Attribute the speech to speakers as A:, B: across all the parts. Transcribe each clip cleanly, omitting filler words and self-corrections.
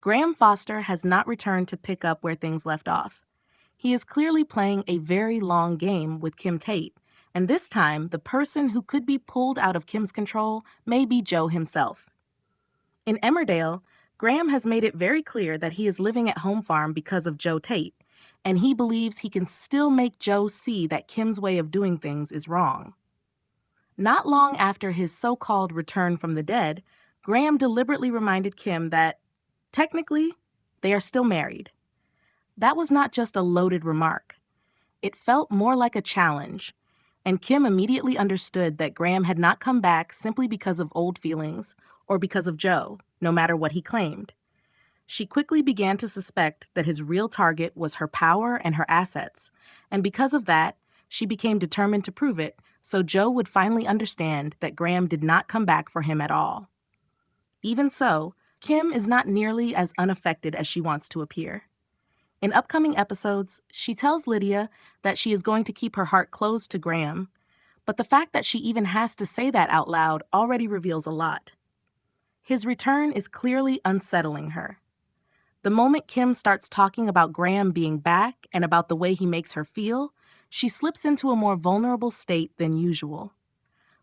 A: Graham Foster has not returned to pick up where things left off. He is clearly playing a very long game with Kim Tate, and this time the person who could be pulled out of Kim's control may be Joe himself. In Emmerdale, Graham has made it very clear that he is living at Home Farm because of Joe Tate, and he believes he can still make Joe see that Kim's way of doing things is wrong. Not long after his so-called return from the dead, Graham deliberately reminded Kim that, technically, they are still married. That was not just a loaded remark. It felt more like a challenge, and Kim immediately understood that Graham had not come back simply because of old feelings or because of Joe, no matter what he claimed. She quickly began to suspect that his real target was her power and her assets, and because of that, she became determined to prove it so Joe would finally understand that Graham did not come back for him at all. Even so, Kim is not nearly as unaffected as she wants to appear. In upcoming episodes, she tells Lydia that she is going to keep her heart closed to Graham, but the fact that she even has to say that out loud already reveals a lot. His return is clearly unsettling her. The moment Kim starts talking about Graham being back and about the way he makes her feel, she slips into a more vulnerable state than usual.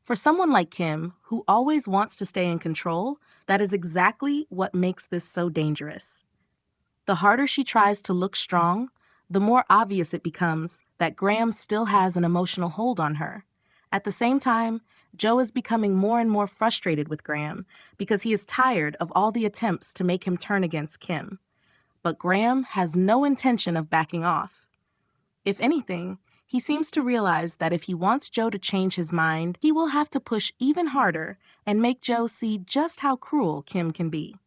A: For someone like Kim, who always wants to stay in control, that is exactly what makes this so dangerous. The harder she tries to look strong, the more obvious it becomes that Graham still has an emotional hold on her. At the same time, Joe is becoming more and more frustrated with Graham because he is tired of all the attempts to make him turn against Kim. But Graham has no intention of backing off. If anything, he seems to realize that if he wants Joe to change his mind, he will have to push even harder and make Joe see just how cruel Kim can be.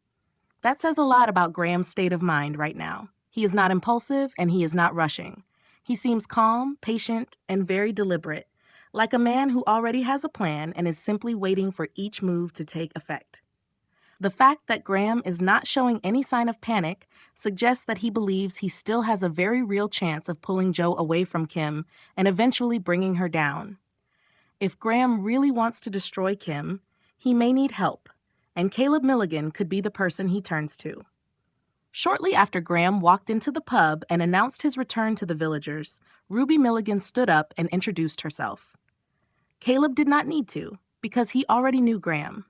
A: That says a lot about Graham's state of mind right now. He is not impulsive and he is not rushing. He seems calm, patient, and very deliberate, like a man who already has a plan and is simply waiting for each move to take effect. The fact that Graham is not showing any sign of panic suggests that he believes he still has a very real chance of pulling Joe away from Kim and eventually bringing her down. If Graham really wants to destroy Kim, he may need help, and Caleb Miligan could be the person he turns to. Shortly after Graham walked into the pub and announced his return to the villagers, Ruby Milligan stood up and introduced herself. Caleb did not need to, because he already knew Graham.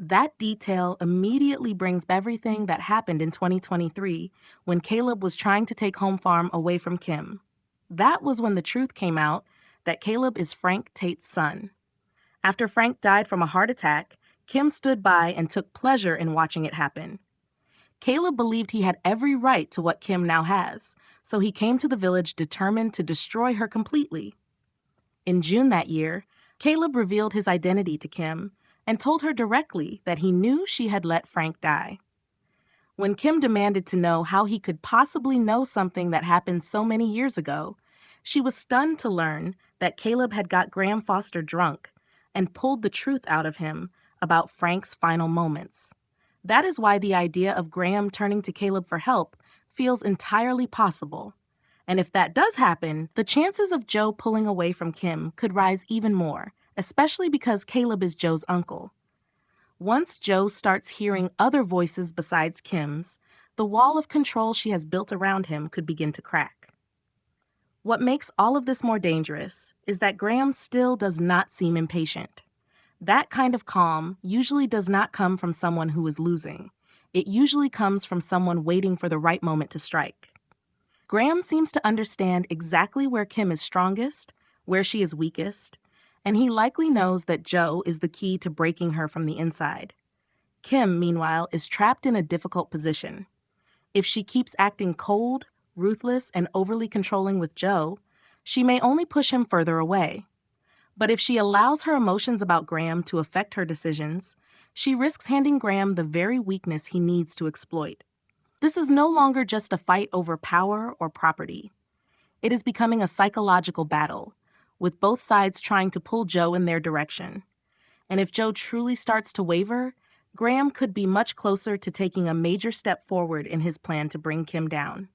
A: That detail immediately brings everything that happened in 2023 when Caleb was trying to take Home Farm away from Kim. That was when the truth came out that Caleb is Frank Tate's son. After Frank died from a heart attack, Kim stood by and took pleasure in watching it happen. Caleb believed he had every right to what Kim now has, so he came to the village determined to destroy her completely. In June that year, Caleb revealed his identity to Kim and told her directly that he knew she had let Frank die. When Kim demanded to know how he could possibly know something that happened so many years ago, she was stunned to learn that Caleb had got Graham Foster drunk and pulled the truth out of him about Frank's final moments. That is why the idea of Graham turning to Caleb for help feels entirely possible. And if that does happen, the chances of Joe pulling away from Kim could rise even more, especially because Caleb is Joe's uncle. Once Joe starts hearing other voices besides Kim's, the wall of control she has built around him could begin to crack. What makes all of this more dangerous is that Graham still does not seem impatient. That kind of calm usually does not come from someone who is losing. It usually comes from someone waiting for the right moment to strike. Graham seems to understand exactly where Kim is strongest, where she is weakest, and he likely knows that Joe is the key to breaking her from the inside. Kim, meanwhile, is trapped in a difficult position. If she keeps acting cold, ruthless, and overly controlling with Joe, she may only push him further away. But if she allows her emotions about Graham to affect her decisions, she risks handing Graham the very weakness he needs to exploit. This is no longer just a fight over power or property. It is becoming a psychological battle, with both sides trying to pull Joe in their direction. And if Joe truly starts to waver, Graham could be much closer to taking a major step forward in his plan to bring Kim down.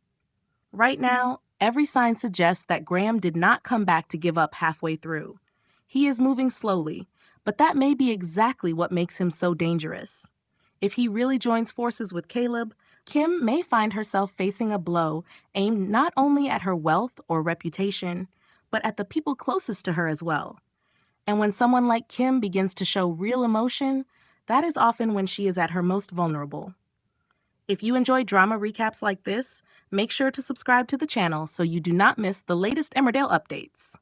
A: Right now, every sign suggests that Graham did not come back to give up halfway through. He is moving slowly, but that may be exactly what makes him so dangerous. If he really joins forces with Caleb, Kim may find herself facing a blow aimed not only at her wealth or reputation, but at the people closest to her as well. And when someone like Kim begins to show real emotion, that is often when she is at her most vulnerable. If you enjoy drama recaps like this, make sure to subscribe to the channel so you do not miss the latest Emmerdale updates.